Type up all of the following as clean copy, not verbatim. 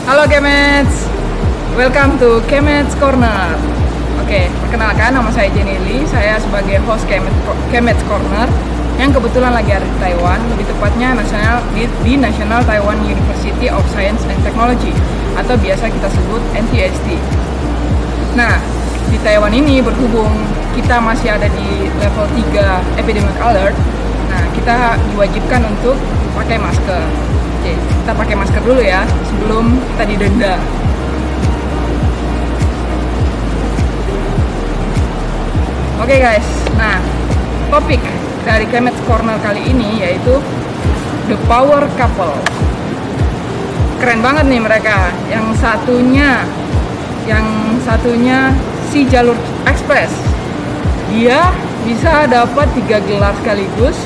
Halo Kemets, welcome to Kemets Corner. Oke, perkenalkan nama saya Jenny Lee. Saya sebagai host Kemets Corner yang kebetulan lagi ada di Taiwan, lebih tepatnya di National Taiwan University of Science and Technology atau biasa kita sebut NTST. Nah, di Taiwan ini berhubung kita masih ada di level 3 epidemic alert, nah kita diwajibkan untuk pakai masker. Oke, kita pakai masker dulu ya sebelum kita didenda. Oke guys, nah topik dari Kemets Corner kali ini yaitu The Power Couple. Keren banget nih mereka. Yang satunya si Jalur Express. Dia bisa dapat 3 gelar sekaligus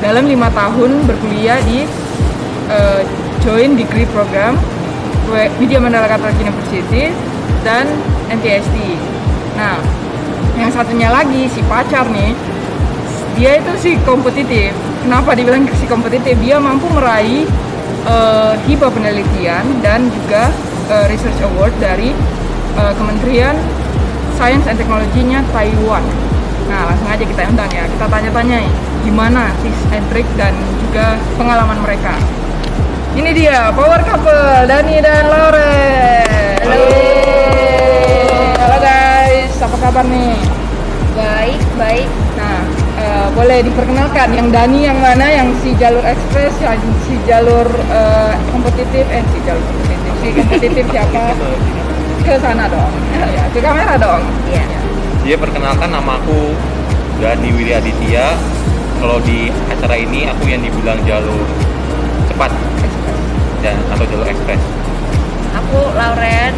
dalam 5 tahun berkuliah di Joint Degree Program Widya Mandala Catholic University dan NTST. Nah, yang satunya lagi si pacar nih, dia itu si kompetitif. Kenapa dibilang si kompetitif? Dia mampu meraih hibah penelitian dan juga research award dari Kementerian Science and Technology-nya Taiwan. Nah, langsung aja kita undang ya. Kita tanya-tanya gimana tips and trick dan juga pengalaman mereka. Ini dia Power Couple, Dani dan Lauren. Halo. Halo guys, apa kabar nih? Baik. Nah, boleh diperkenalkan yang Dani yang mana, yang si Jalur Express, yang si jalur kompetitif, si kompetitif siapa? Ke sana dong, ya, ke kamera dong. Iya. Dia perkenalkan, nama aku Dani Wiryaditya. Kalau di acara ini aku yang dibilang jalur cepat dan atau jalur ekspres. Aku Lauren,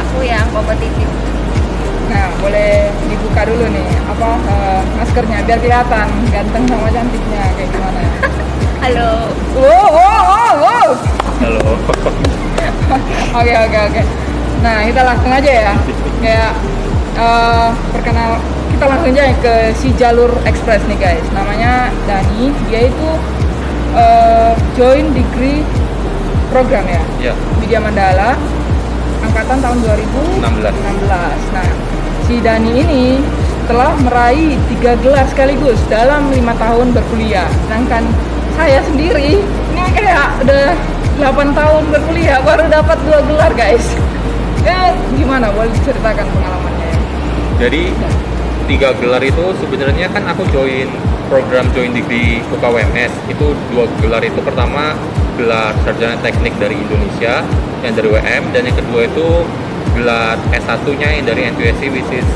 aku yang kompetitif. Nah, boleh dibuka dulu nih maskernya biar kelihatan ganteng sama cantiknya kayak gimana. Halo. Wow. Halo. Oke. Nah, kita langsung aja ya. Kayak kita langsung aja ke si Jalur Express nih guys. Namanya Dani, dia itu Joint Degree Program ya. Ya. Widya Mandala angkatan tahun 2016. Nah, si Dani ini telah meraih 3 gelar sekaligus dalam 5 tahun berkuliah. Sedangkan saya sendiri ini kayak udah 8 tahun berkuliah baru dapat 2 gelar guys. Ya gimana, boleh diceritakan pengalamannya ya? Jadi 3 gelar itu sebenarnya kan aku join program Joint Degree UKWMS. Itu 2 gelar itu, pertama gelar sarjana teknik dari Indonesia yang dari WM, dan yang kedua itu gelar S1-nya yang dari NTUSC which is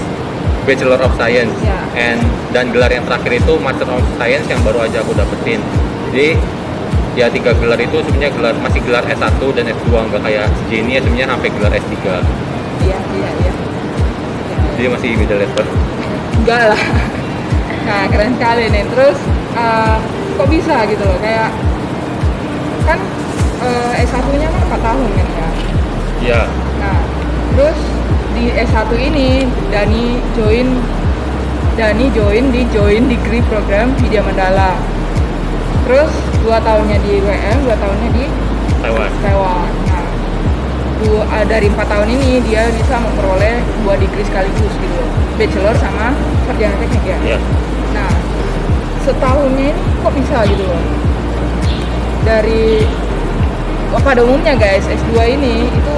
Bachelor of Science. Yeah. Dan gelar yang terakhir itu Master of Science yang baru aja aku dapetin. Jadi ya 3 gelar itu sebenarnya masih gelar S1 dan S2, nggak kayak Jenny sebenarnya sampai gelar S3. Iya. Jadi masih beda level. Enggak lah. Nah, keren sekali nih. Terus kok bisa gitu loh, kayak kan S1-nya kan 4 tahun kan ya. Iya. Nah, terus di S1 ini Dani join di Joint Degree Program Widya Mandala. Terus 2 tahunnya di WM, 2 tahunnya di Taiwan. Nah, dari 4 tahun ini dia bisa memperoleh 2 degree sekaligus gitu loh. Bachelor sama sarjana teknik ya. Iya. Nah, setahunnya ini kok bisa gitu loh. Pada umumnya guys, S2 ini itu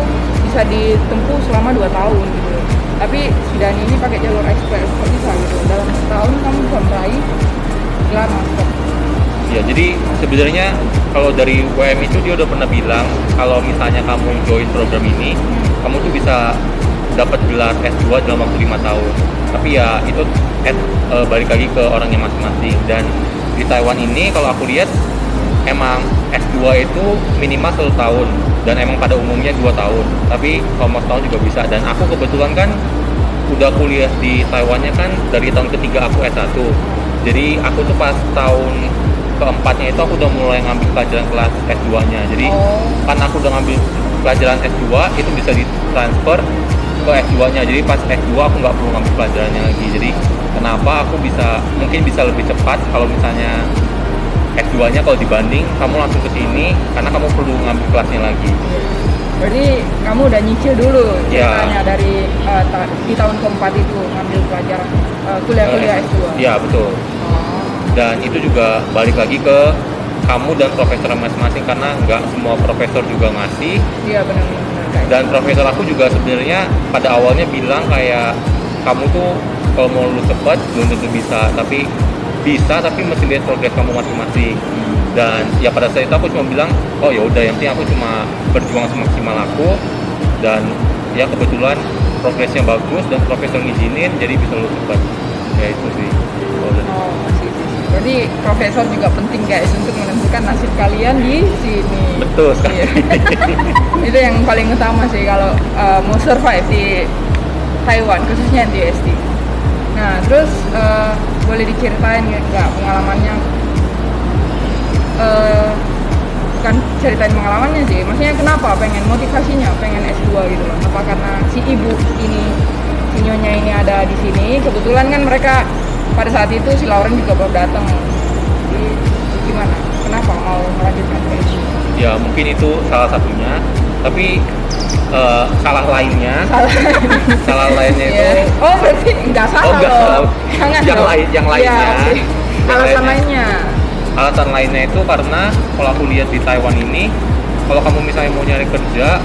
bisa ditempuh selama 2 tahun gitu loh. Tapi si Dani ini pakai jalur ekspres, kok bisa gitu? Dalam setahun kamu bisa meraih gelar master. Ya, jadi sebenarnya kalau dari WM itu dia udah pernah bilang kalau misalnya kamu join program ini, kamu tuh bisa dapat gelar S2 dalam waktu 5 tahun. Tapi ya itu balik lagi ke orangnya masing-masing. Dan di Taiwan ini kalau aku lihat emang S2 itu minimal 1 tahun dan emang pada umumnya 2 tahun. Tapi kalau mau setahun juga bisa. Dan aku kebetulan kan udah kuliah di Taiwannya kan dari tahun ketiga aku S1. Jadi aku tuh pas tahun keempatnya itu aku udah mulai ngambil pelajaran kelas S2-nya. Jadi kan aku udah ngambil pelajaran S2 itu bisa ditransfer ke S2-nya. Jadi pas S2 aku nggak perlu ngambil pelajarannya lagi. Jadi kenapa aku mungkin bisa lebih cepat kalau misalnya S2-nya kalau dibanding kamu langsung ke sini karena kamu perlu ngambil kelasnya lagi. Berarti kamu udah nyicil dulu ceritanya Ya. dari di tahun keempat itu ngambil pelajaran kuliah S2. Iya, betul. Dan itu juga balik lagi ke kamu dan profesor masing-masing karena nggak semua profesor juga ngasih. Iya, benar. Dan profesor aku juga sebenarnya pada awalnya bilang kayak kamu tuh kalau mau lulus cepat belum tentu bisa, tapi mesti lihat progres kamu masing-masing. Dan ya pada saat itu aku cuma bilang, oh ya udah, yang penting aku cuma berjuang semaksimal aku, dan ya kebetulan progresnya bagus dan profesor ngizinin jadi bisa lulus cepat. Ya itu sih. Masih. Berarti profesor juga penting guys untuk menentukan nasib kalian di sini. Betul sekali. Itu yang paling utama sih kalau mau survive di Taiwan, khususnya di ST. Nah, terus boleh diceritain nggak pengalamannya? Bukan ceritain pengalamannya sih, maksudnya kenapa pengen, motivasinya pengen S2 gitu loh. Apa karena si ibu ini, si nyonya ini ada di sini, kebetulan kan mereka pada saat itu si Lauren juga baru datang. Jadi gimana? Kenapa mau melanjutkan ke S2? Ya mungkin itu salah satunya, tapi salah lainnya itu oh berarti nggak salah loh. Jangan yang lainnya alasan lainnya itu karena kalau aku lihat di Taiwan ini, kalau kamu misalnya mau nyari kerja,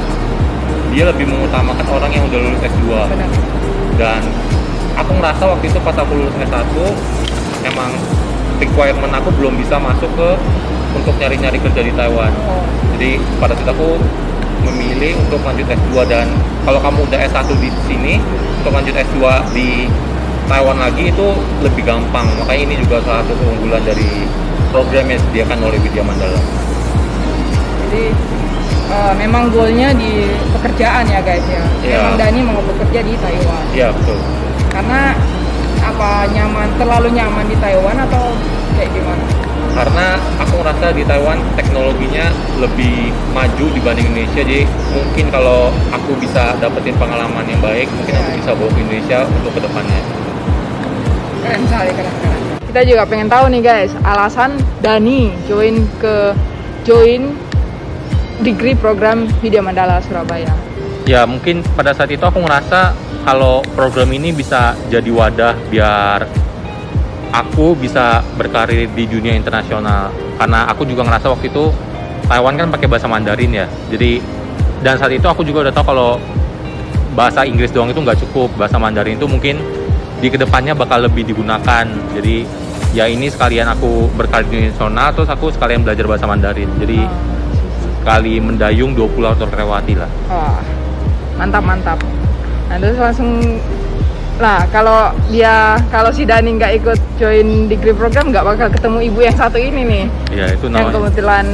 dia lebih mengutamakan orang yang udah lulus S2. Benar. Dan aku ngerasa waktu itu pas aku lulus S1 emang requirement aku belum bisa masuk untuk nyari kerja di Taiwan. Jadi pada saat aku memilih untuk lanjut S2, dan kalau kamu udah S1 di sini untuk lanjut S2 di Taiwan lagi itu lebih gampang. Makanya ini juga salah satu keunggulan dari program yang disediakan oleh Widya Mandala. Jadi memang goalnya di pekerjaan ya guys ya. Memang Dani mau bekerja di Taiwan. Iya, betul. Karena apa, terlalu nyaman di Taiwan atau kayak gimana? Karena aku ngerasa di Taiwan teknologinya lebih maju dibanding Indonesia, jadi mungkin kalau aku bisa dapetin pengalaman yang baik, mungkin aku bisa bawa ke Indonesia untuk kedepannya. Keren sekali, keren. Kita juga pengen tahu nih guys, alasan Dani join degree program Widya Mandala Surabaya. Ya mungkin pada saat itu aku ngerasa kalau program ini bisa jadi wadah biar aku bisa berkarir di dunia internasional, karena aku juga ngerasa waktu itu Taiwan kan pakai bahasa Mandarin ya. Jadi dan saat itu aku juga udah tahu kalau bahasa Inggris doang itu nggak cukup, bahasa Mandarin itu mungkin di kedepannya bakal lebih digunakan. Jadi ya ini sekalian aku berkarir di internasional, terus aku sekalian belajar bahasa Mandarin. Jadi sekali mendayung 2 pulau terlewati lah. Wah, mantap. Nah terus langsung, nah kalau si Dani nggak ikut join degree program nggak bakal ketemu ibu yang satu ini nih. Iya, itu namanya. Yang kebetulan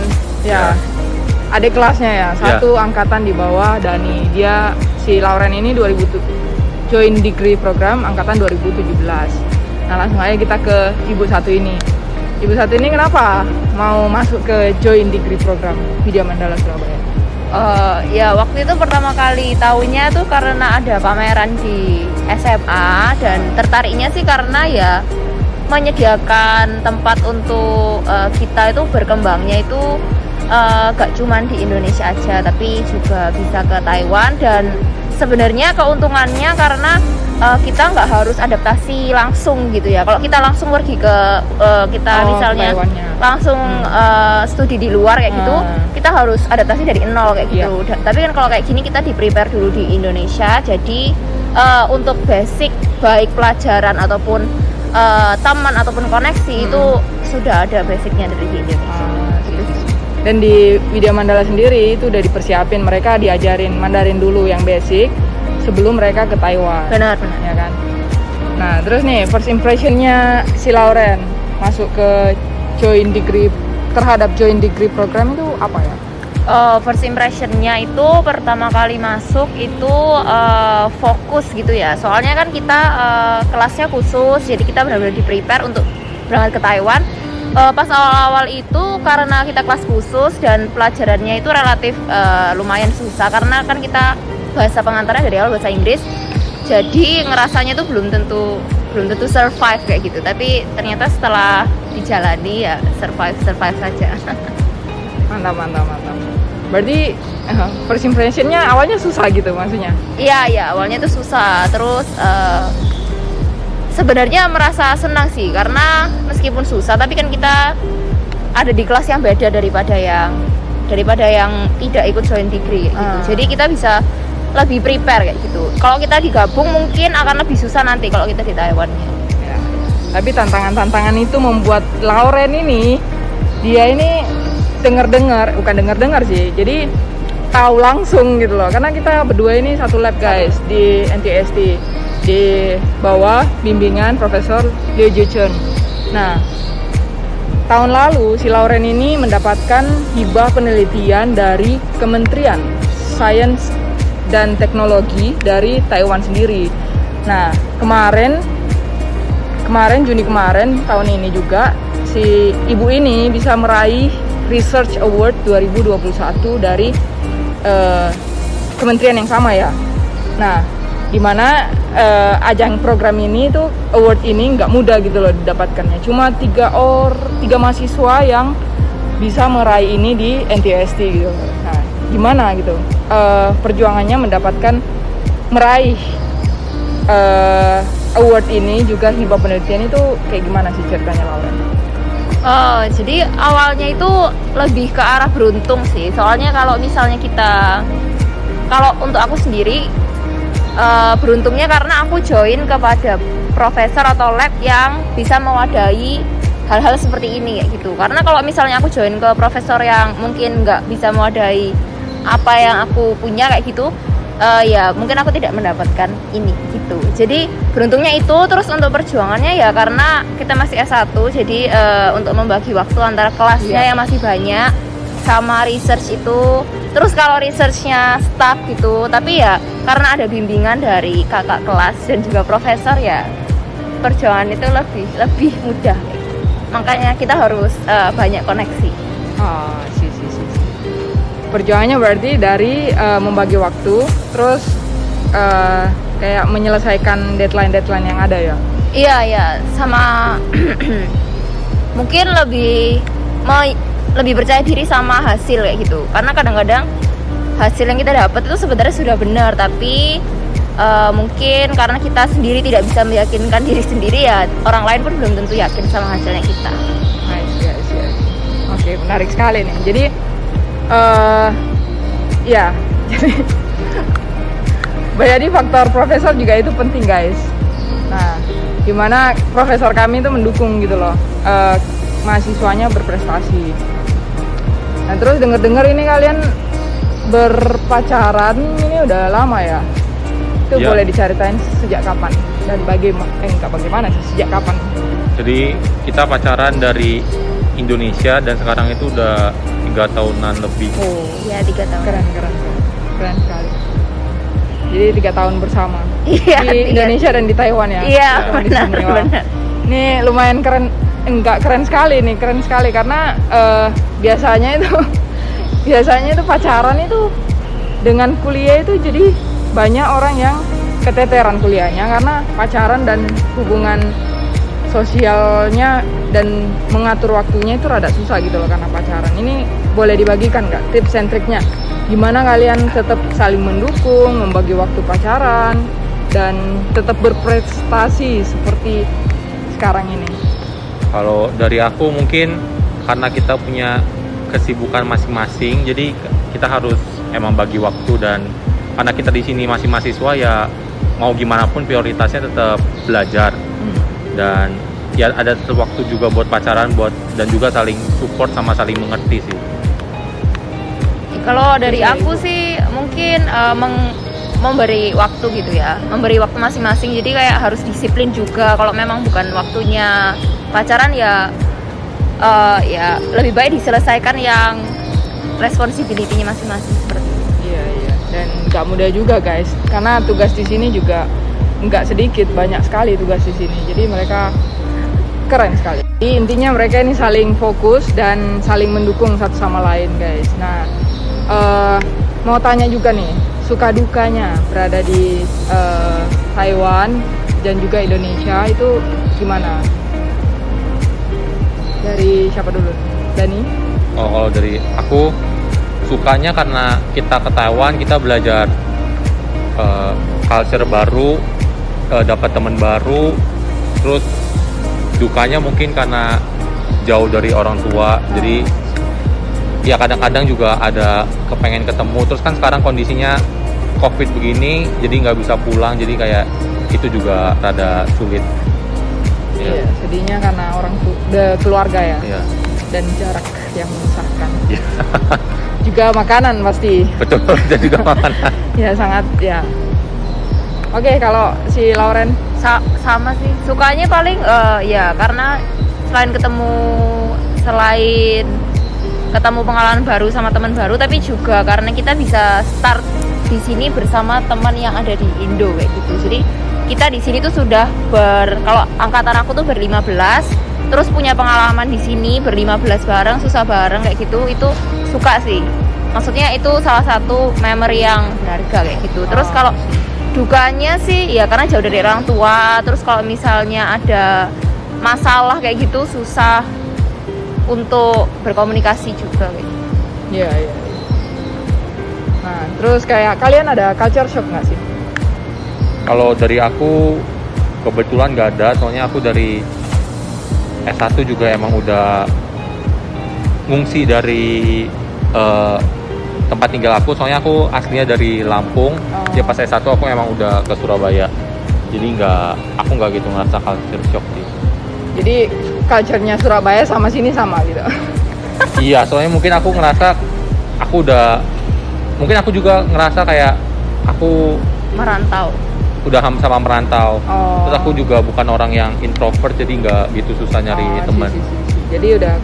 adik kelasnya ya, satu angkatan di bawah Dani. Dia si Lauren ini join degree program angkatan 2017. Nah langsung aja kita ke ibu satu ini. Ibu satu ini kenapa mau masuk ke join degree program Widya Mandala Surabaya? Ya waktu itu pertama kali tahunya tuh karena ada pameran di SMA, dan tertariknya sih karena ya menyediakan tempat untuk kita itu berkembangnya itu gak cuman di Indonesia aja, tapi juga bisa ke Taiwan. Dan sebenarnya keuntungannya karena kita nggak harus adaptasi langsung gitu ya. Kalau kita langsung pergi ke misalnya langsung studi di luar kayak gitu, kita harus adaptasi dari nol kayak gitu. Tapi kan kalau kayak gini kita di prepare dulu di Indonesia, jadi untuk basic baik pelajaran ataupun teman ataupun koneksi itu sudah ada basicnya dari di Indonesia. Dan di Widya Mandala sendiri itu udah dipersiapin, mereka diajarin Mandarin dulu yang basic sebelum mereka ke Taiwan. Benar ya kan. Nah terus nih first impressionnya si Lauren masuk ke joint degree program itu apa ya? First impressionnya itu pertama kali masuk itu fokus gitu ya. Soalnya kan kita kelasnya khusus, jadi kita benar-benar di prepare untuk berangkat ke Taiwan. Pas awal-awal itu karena kita kelas khusus dan pelajarannya itu relatif lumayan susah, karena kan kita bahasa pengantarnya dari awal bahasa Inggris, jadi ngerasanya tuh belum tentu survive kayak gitu. Tapi ternyata setelah dijalani ya survive saja. Mantap. Berarti first impressionnya awalnya susah gitu maksudnya? Iya awalnya tuh susah. Terus sebenarnya merasa senang sih, karena meskipun susah tapi kan kita ada di kelas yang beda daripada yang tidak ikut joint degree gitu. Jadi kita bisa lebih prepare kayak gitu. Kalau kita digabung mungkin akan lebih susah nanti kalau kita di Taiwan ya. Tapi tantangan itu membuat Lauren ini, dia ini bukan dengar sih, jadi tahu langsung gitu loh, karena kita berdua ini satu lab guys di NTST di bawah bimbingan Profesor Liu Jichun. Nah tahun lalu si Lauren ini mendapatkan hibah penelitian dari Kementerian Sains dan Teknologi dari Taiwan sendiri. Nah kemarin Juni kemarin tahun ini juga si ibu ini bisa meraih Research Award 2021 dari kementerian yang sama ya. Nah dimana ajang program ini tuh award ini nggak mudah gitu loh didapatkannya. Cuma 3 mahasiswa yang bisa meraih ini di NTST gitu. Nah gimana gitu perjuangannya meraih award ini juga hibah penelitian itu kayak gimana sih ceritanya Lauren? Jadi awalnya itu lebih ke arah beruntung sih. Soalnya kalau misalnya kalau untuk aku sendiri beruntungnya karena aku join kepada profesor atau lab yang bisa mewadahi hal-hal seperti ini kayak gitu. Karena kalau misalnya aku join ke profesor yang mungkin nggak bisa mewadahi apa yang aku punya kayak gitu, ya mungkin aku tidak mendapatkan ini gitu. Jadi beruntungnya itu. Terus untuk perjuangannya ya karena kita masih S1, jadi untuk membagi waktu antara kelasnya yang masih banyak sama research itu. Terus kalau researchnya stuck gitu, tapi ya karena ada bimbingan dari kakak kelas dan juga profesor, ya perjuangan itu lebih mudah. Makanya kita harus banyak koneksi. Perjuangannya berarti dari membagi waktu, terus kayak menyelesaikan deadline yang ada ya? Iya, sama mungkin lebih percaya diri sama hasil kayak gitu. Karena kadang-kadang hasil yang kita dapat itu sebenarnya sudah benar, tapi mungkin karena kita sendiri tidak bisa meyakinkan diri sendiri, ya orang lain pun belum tentu yakin sama hasilnya kita. Nice. Oke, menarik sekali nih. Jadi jadi faktor profesor juga itu penting guys. Nah, gimana profesor kami itu mendukung gitu loh, mahasiswanya berprestasi. Nah terus dengar ini kalian berpacaran ini udah lama ya? Itu boleh diceritain sejak kapan dan bagaimana sih, sejak kapan? Jadi kita pacaran dari Indonesia dan sekarang itu udah 3 tahunan lebih. Oh ya, 3 tahun. Keren sekali. Jadi 3 tahun bersama di 3. Indonesia dan di Taiwan ya? Iya, benar. Ini lumayan keren sekali karena biasanya itu pacaran itu dengan kuliah itu jadi banyak orang yang keteteran kuliahnya karena pacaran dan hubungan sosialnya dan mengatur waktunya itu rada susah gitu loh karena pacaran. Ini boleh dibagikan nggak tips and triknya? Gimana kalian tetap saling mendukung, membagi waktu pacaran, dan tetap berprestasi seperti sekarang ini? Kalau dari aku mungkin karena kita punya kesibukan masing-masing, jadi kita harus emang bagi waktu, dan karena kita di sini masih mahasiswa ya mau gimana pun prioritasnya tetap belajar. Dan ya ada waktu juga buat pacaran, dan juga saling support sama saling mengerti sih. Kalau dari aku sih mungkin memberi waktu gitu ya, memberi waktu masing-masing. Jadi kayak harus disiplin juga. Kalau memang bukan waktunya pacaran ya ya lebih baik diselesaikan yang responsibility-nya masing-masing seperti itu. Iya. Dan nggak mudah juga guys, karena tugas di sini juga nggak sedikit, banyak sekali tugas di sini. Jadi mereka keren sekali. Jadi intinya mereka ini saling fokus dan saling mendukung satu sama lain guys. Nah, mau tanya juga nih, suka dukanya berada di Taiwan dan juga Indonesia itu gimana? Dari siapa dulu? Dani? Kalau dari aku, sukanya karena kita ke Taiwan, kita belajar culture baru, dapat teman baru. Terus dukanya mungkin karena jauh dari orang tua, jadi ya kadang-kadang juga ada kepengen ketemu. Terus kan sekarang kondisinya COVID begini, jadi nggak bisa pulang, jadi kayak itu juga rada sulit. Iya, sedihnya karena orang keluarga ya. Iya. Dan jarak yang memisahkan. Iya. Juga makanan pasti. Betul, dan juga makanan. Ya sangat ya. Oke, kalau si Lauren? Sama sih, sukanya paling ya karena selain ketemu pengalaman baru sama teman baru, tapi juga karena kita bisa start di sini bersama teman yang ada di Indo kayak gitu. Jadi kita di sini tuh sudah kalau angkatan aku tuh ber-15, terus punya pengalaman di sini ber-15 bareng, susah bareng kayak gitu. Itu suka sih, maksudnya itu salah satu memori yang berharga kayak gitu. Terus kalau dukanya sih ya karena jauh dari orang tua, terus kalau misalnya ada masalah kayak gitu susah untuk berkomunikasi juga gitu. Iya. Nah, terus kayak kalian ada culture shock nggak sih? Kalau dari aku kebetulan nggak ada, soalnya aku dari S1 juga emang udah ngungsi dari tempat tinggal aku, soalnya aku aslinya dari Lampung. Ya pas S1 aku emang udah ke Surabaya, jadi aku nggak gitu ngerasa culture shock sih. Jadi culture-nya Surabaya sama sini sama gitu? Iya, soalnya mungkin aku ngerasa mungkin aku juga ngerasa kayak aku merantau, udah sama merantau. Terus aku juga bukan orang yang introvert, jadi nggak gitu susah nyari teman. Jadi udah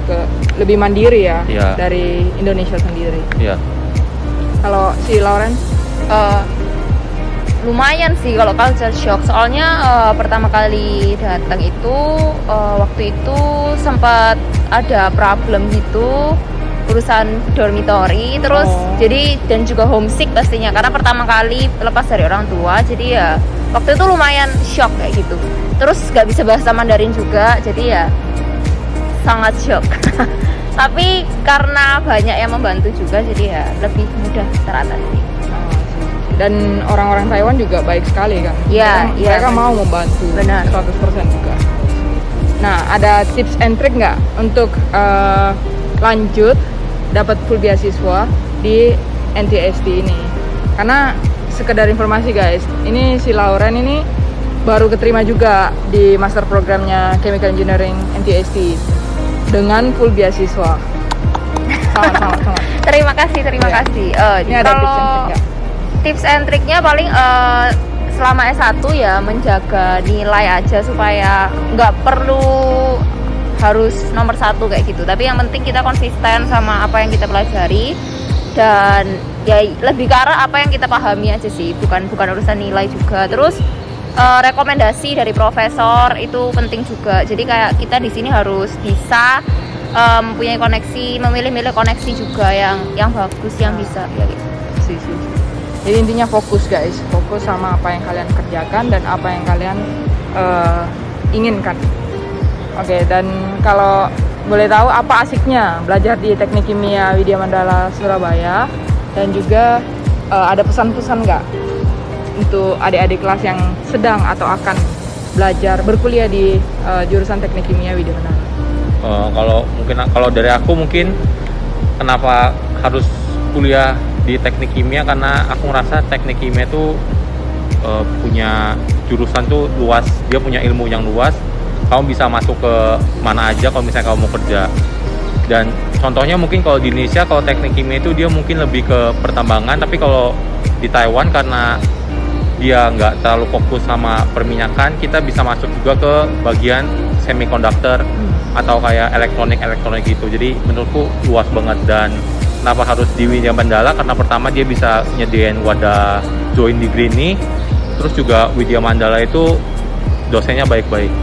lebih mandiri ya, Iya. Dari Indonesia sendiri. Iya. Kalau si Lauren? Lumayan sih kalau culture shock, soalnya pertama kali datang itu waktu itu sempat ada problem gitu urusan dormitory, terus jadi dan juga homesick pastinya karena pertama kali lepas dari orang tua, jadi ya waktu itu lumayan shock kayak gitu. Terus nggak bisa bahasa Mandarin juga, jadi ya sangat shock. Tapi karena banyak yang membantu juga, jadi ya lebih mudah teratasi. Dan orang-orang Taiwan juga baik sekali kan? Iya, mereka mau membantu. Benar. 100% juga. Nah, ada tips and trick nggak untuk lanjut dapat full beasiswa di NTST ini? Karena sekedar informasi guys, ini si Lauren ini baru keterima juga di master programnya Chemical Engineering NTST dengan full beasiswa. Sama. Terima kasih. Ini ada tips and trick nggak? Tips and triknya paling selama S1 ya menjaga nilai aja supaya nggak perlu harus nomor 1 kayak gitu, tapi yang penting kita konsisten sama apa yang kita pelajari dan ya lebih ke arah apa yang kita pahami aja sih, bukan urusan nilai juga. Terus rekomendasi dari profesor itu penting juga, jadi kayak kita di sini harus bisa mempunyai koneksi, memilih-milih koneksi juga yang bagus, yang bisa ya gitu. Jadi intinya fokus guys, fokus sama apa yang kalian kerjakan dan apa yang kalian inginkan. Oke, dan kalau boleh tahu apa asiknya belajar di Teknik Kimia Widya Mandala Surabaya, dan juga ada pesan-pesan nggak untuk adik-adik kelas yang sedang atau akan belajar berkuliah di jurusan Teknik Kimia Widya Mandala? Kalau dari aku mungkin kenapa harus kuliah di Teknik Kimia, karena aku ngerasa Teknik Kimia itu punya jurusan tuh luas, dia punya ilmu yang luas. Kamu bisa masuk ke mana aja kalau misalnya kamu mau kerja. Dan contohnya mungkin kalau di Indonesia, kalau Teknik Kimia itu dia mungkin lebih ke pertambangan, tapi kalau di Taiwan karena dia nggak terlalu fokus sama perminyakan, kita bisa masuk juga ke bagian semiconductor atau kayak elektronik gitu. Jadi menurutku luas banget. Dan kenapa harus di Widya Mandala? Karena pertama dia bisa nyediain wadah join degree ini, terus juga Widya Mandala itu dosennya baik-baik.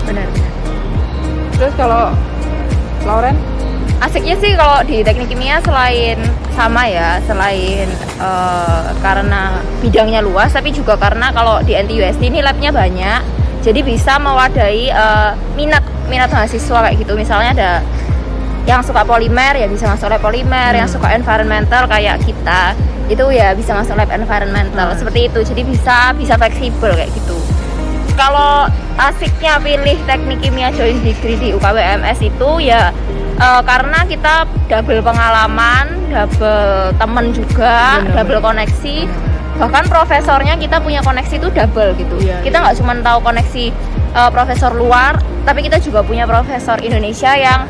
Benar. Terus kalau Lauren? Asiknya sih kalau di Teknik Kimia selain karena bidangnya luas, tapi juga karena kalau di NTUSD ini labnya banyak, jadi bisa mewadahi minat mahasiswa kayak gitu. Misalnya ada yang suka polimer ya bisa masuk lab polimer, yang suka environmental kayak kita itu ya bisa masuk lab environmental, seperti itu. Jadi bisa fleksibel kayak gitu. Kalau asiknya pilih Teknik Kimia join degree di UKWMS itu ya karena kita double pengalaman, double temen juga, double koneksi. Bahkan profesornya kita punya koneksi itu double gitu. Kita nggak cuma tahu koneksi profesor luar, tapi kita juga punya profesor Indonesia yang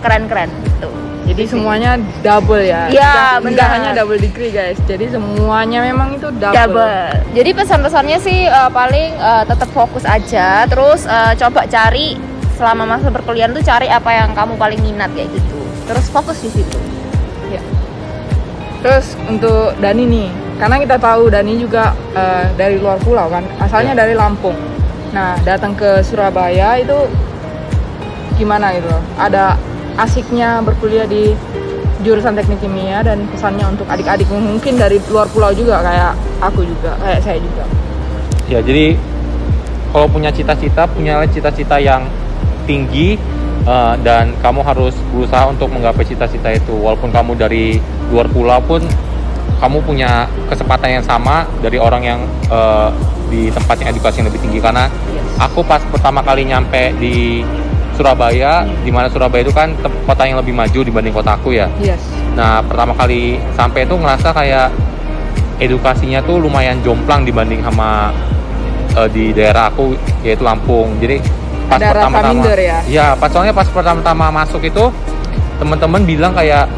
keren-keren gitu. Jadi semuanya double ya? Iya, Enggak hanya double degree guys, jadi semuanya memang itu double. Jadi pesan-pesannya sih paling tetap fokus aja, terus coba cari selama masa perkuliahan tuh cari apa yang kamu paling minat kayak gitu, terus fokus di situ. Ya. Terus untuk Dani nih, karena kita tahu Dani juga dari luar pulau kan, asalnya dari Lampung. Nah, datang ke Surabaya itu gimana gitu? Ada asiknya berkuliah di jurusan Teknik Kimia, dan pesannya untuk adik-adik mungkin dari luar pulau juga kayak aku juga, kayak saya juga. Ya, jadi kalau punya cita-cita yang tinggi, dan kamu harus berusaha untuk menggapai cita-cita itu. Walaupun kamu dari luar pulau pun kamu punya kesempatan yang sama dari orang yang di tempat yang edukasi yang lebih tinggi. Karena aku pas pertama kali nyampe di Surabaya, di mana Surabaya itu kan kota yang lebih maju dibanding kota aku ya. Nah, pertama kali sampai itu ngerasa kayak edukasinya tuh lumayan jomplang dibanding sama di daerah aku, yaitu Lampung. Jadi pas pertama-tama soalnya pas pertama-tama masuk itu teman-teman bilang kayak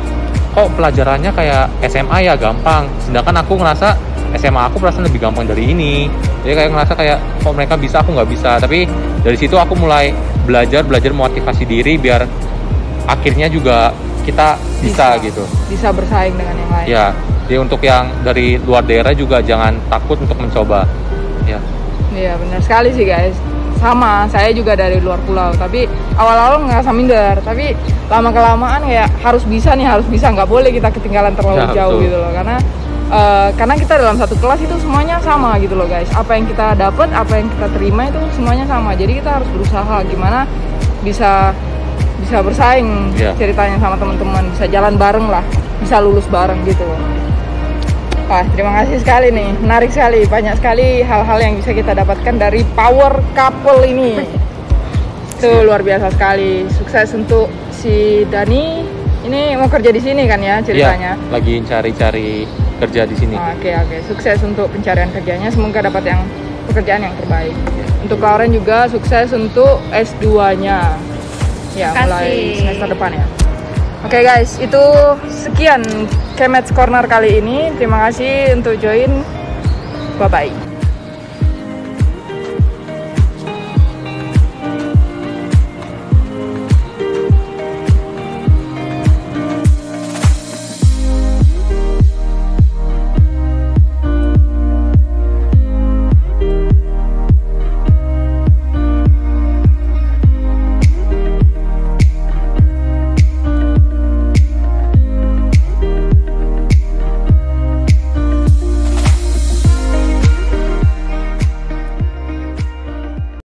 kok pelajarannya kayak SMA ya gampang, sedangkan aku ngerasa SMA aku perasaan lebih gampang dari ini. Jadi kayak ngerasa kayak kok mereka bisa aku nggak bisa. Tapi dari situ aku mulai belajar motivasi diri biar akhirnya juga kita bisa gitu, bisa bersaing dengan yang lain. Ya, jadi untuk yang dari luar daerah juga jangan takut untuk mencoba. Ya. Iya, benar sekali sih guys. Sama, saya juga dari luar pulau, tapi awal-awal ngerasa minder, tapi lama-kelamaan kayak harus bisa, nggak boleh kita ketinggalan terlalu jauh gitu loh, karena kita dalam satu kelas itu semuanya sama gitu loh guys. Apa yang kita dapat, apa yang kita terima itu semuanya sama, jadi kita harus berusaha gimana bisa bersaing ceritanya sama teman-teman, bisa jalan bareng lah, bisa lulus bareng gitu loh. Wah, terima kasih sekali nih, menarik sekali, banyak sekali hal-hal yang bisa kita dapatkan dari power couple ini. Itu luar biasa sekali. Sukses untuk si Dani. Ini mau kerja di sini kan ya ceritanya? Iya, lagi cari-cari kerja di sini. Oke. Sukses untuk pencarian kerjanya, semoga dapat pekerjaan yang terbaik. Untuk Lauren juga sukses untuk S2-nya. Ya, mulai semester depan ya. Oke guys, itu sekian Chemets Corner kali ini. Terima kasih untuk join. Bye-bye.